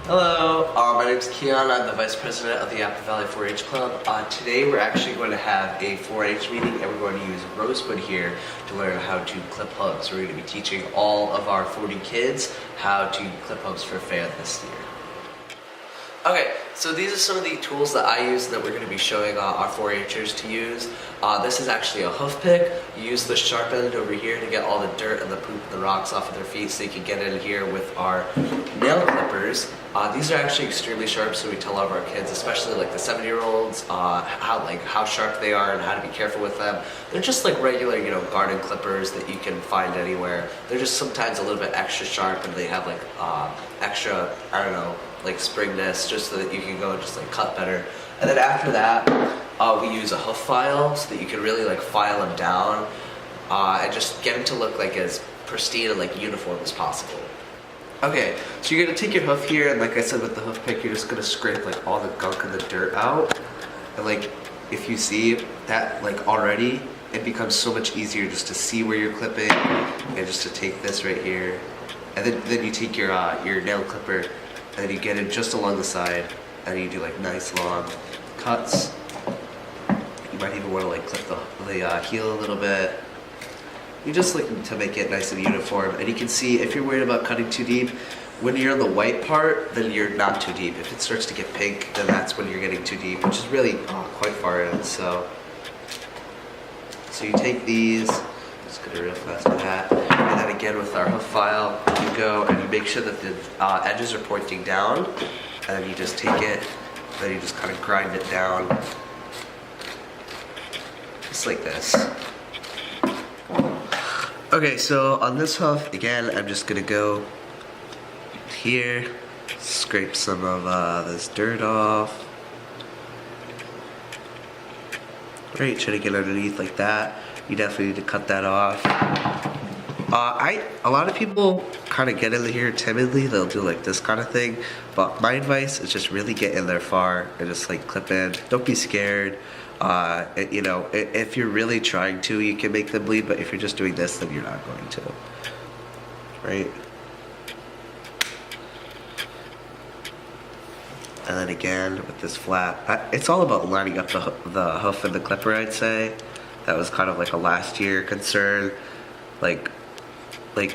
Hello, my name is Keon. I'm the Vice President of the Apple Valley 4-H Club. Today we're actually going to have a 4-H meeting and we're going to use rosewood here to learn how to clip hooves. We're going to be teaching all of our 40 kids how to clip hooves for fair this year. Okay, so these are some of the tools that I use that we're going to be showing our 4-Hers to use. This is actually a hoof pick. You use the sharp end over here to get all the dirt and the poop and the rocks off of their feet so you can get in here with our nail clippers. These are actually extremely sharp, so we tell all of our kids, especially like the 7-year-olds, how sharp they are and how to be careful with them. They're just like regular, garden clippers that you can find anywhere. They're just sometimes a little bit extra sharp and they have like extra, like springness, just so that you can go and just like cut better. And then after that, we use a hoof file so that you can really like file them down and just get them to look like as pristine and like uniform as possible. Okay, so you're gonna take your hoof here, and like I said with the hoof pick, you're just gonna scrape like all the gunk and the dirt out. And like, if you see that like already, it becomes so much easier just to see where you're clipping, and just to take this right here, and then you take your nail clipper, and then you get it just along the side, and you do like nice long cuts. You might even want to like clip the heel a little bit. You just like to make it nice and uniform, and you can see if you're worried about cutting too deep, when you're in the white part, then you're not too deep. If it starts to get pink, then that's when you're getting too deep, which is really quite far in. So you take these, just gonna real fast with that, and then again with our hoof file, you go and you make sure that the edges are pointing down, and then you just take it, and then you just kind of grind it down, just like this. Okay, so on this hoof, again, I'm just gonna go here, scrape some of this dirt off. Right, try to get underneath like that. You definitely need to cut that off. A lot of people kind of get in here timidly. They'll do like this kind of thing. But my advice is just really get in there far and just like clip in. Don't be scared. If you're really trying to, you can make them bleed, but if you're just doing this, then you're not going to. Right? And then again, with this flap, it's all about lining up the hoof and the clipper, I'd say. That was kind of like a last year concern. Like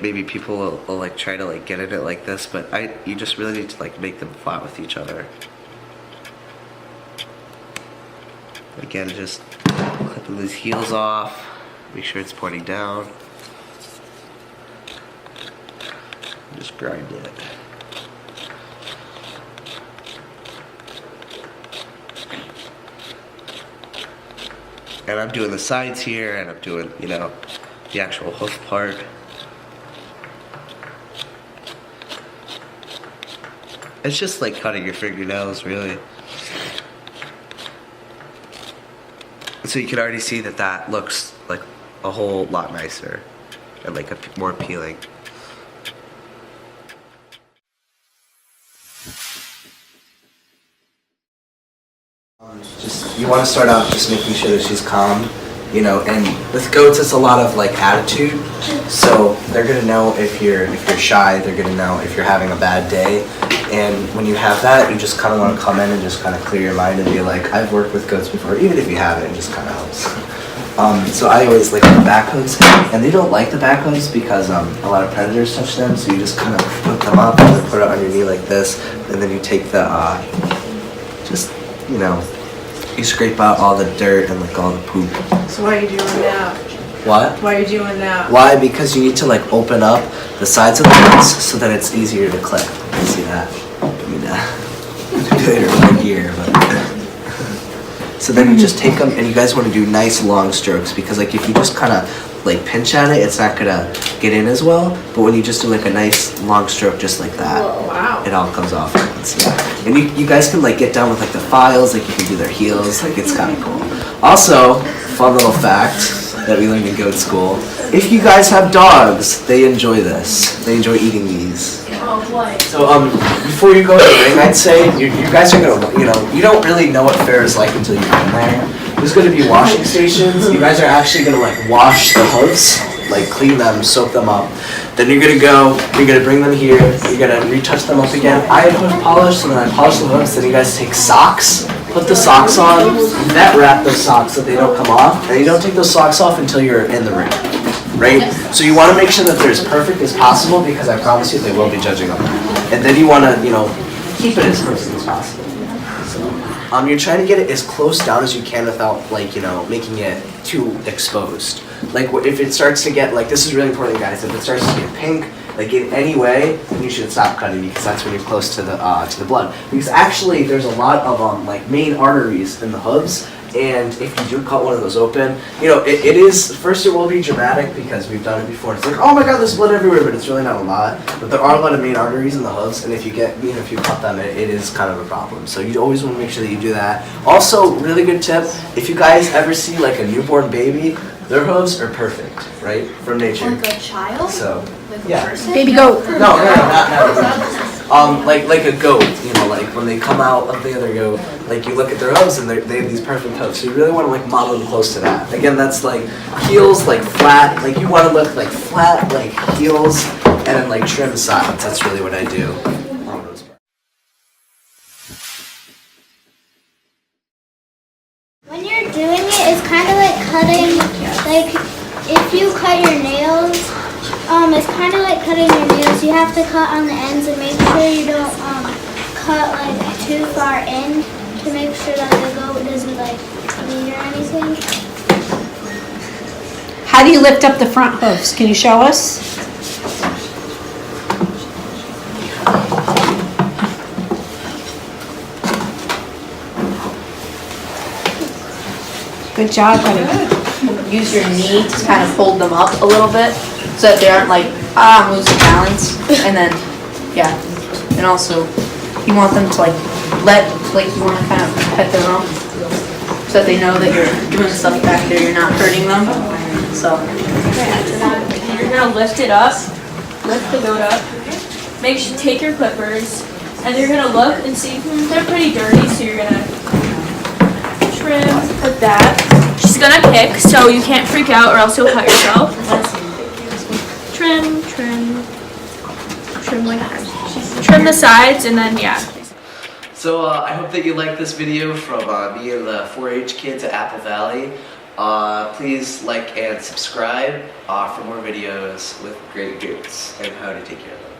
maybe people will like try to like get in it like this, but you just really need to like make them flat with each other. Again, just clipping these heels off, make sure it's pointing down. Just grind it. And I'm doing the sides here, and I'm doing, the actual hoof part. It's just like cutting your fingernails, really. So you can already see that looks like a whole lot nicer and like more appealing. You want to start out just making sure that she's calm, and with goats it's a lot of like attitude, so they're gonna know if you're shy, they're gonna know if you're having a bad day, and when you have that, you just kind of want to come in and just kind of clear your mind and be like, I've worked with goats before, even if you haven't, it just kind of helps. So I always like the back hooves, and they don't like the back hooves because a lot of predators touch them, so you just kind of put them up and then put it on your knee like this, and then you take the, you scrape out all the dirt and like all the poop. So why are you doing that? What? Why are you doing that? Why? Because you need to like open up the sides of the hooves so that it's easier to clip. You see that? I'm doing it right here, but so then you just take them, and you guys want to do nice long strokes, because like if you just kind of like pinch at it, it's not gonna get in as well. But when you just do like a nice long stroke just like that, whoa, wow, it all comes off at once. Yeah, and you guys can like get down with like the files, like you can do their heels, like it's kind of cool. Also, fun little fact that we learned in goat school: if you guys have dogs, they enjoy this. They enjoy eating these. Oh boy. So before you go to the ring, I'd say you guys are gonna, you don't really know what fair is like until you've been there. There's gonna be washing stations. You guys are actually gonna like wash the hooves like clean them, soak them up. Then you're gonna bring them here, you're gonna retouch them up again. I had hoof polish, so then I polish the hooves, then you guys take socks, put the socks on, net wrap those socks so they don't come off, and you don't take those socks off until you're in the ring, right? So you wanna make sure that they're as perfect as possible because I promise you they will be judging them. And then you wanna, keep it as perfect as possible. You're trying to get it as close down as you can without, making it too exposed. Like, if it starts to get, this is really important, guys, if it starts to get pink, in any way, then you should stop cutting because that's when you're close to the blood. Because actually, there's a lot of, main arteries in the hooves, and if you do cut one of those open, it is, first it will be dramatic because we've done it before. It's like, oh my god, there's blood everywhere, but it's really not a lot. But there are a lot of main arteries in the hooves, and if you cut them, it is kind of a problem. So you always want to make sure that you do that. Also, really good tip, if you guys ever see a newborn baby, their hooves are perfect, right, from nature. Like a child? So, yeah. Baby goat. No, not like a goat, when they come out of the other goat, you look at their hooves and they have these perfect hooves. So you really want to model them close to that. Again, that's heels flat, you want to look flat heels and then trim sides. That's really what I do. When you're doing it, it's kind of like cutting, if you cut your nails, it's kind of like cutting your nails. You have to cut on the ends and make sure you don't cut too far in to make sure that the goat doesn't bleed or anything. How do you lift up the front hooves? Can you show us? Good job, honey. Use your knee to kind of hold them up a little bit so that they aren't I'm losing balance. And then, yeah. And also, you want them to you want to kind of pet their rump so that they know that you're doing stuff back there, you're not hurting them. So, you're gonna lift it up, lift the goat up, take your clippers, and you're gonna look and see, they're pretty dirty, so you're gonna trim with that. She's gonna kick, so you can't freak out or else you'll cut yourself. Trim trim the sides, and then yeah. So I hope that you liked this video from me and the 4-H kids at Apple Valley. Please like and subscribe for more videos with great goats and how to take care of them.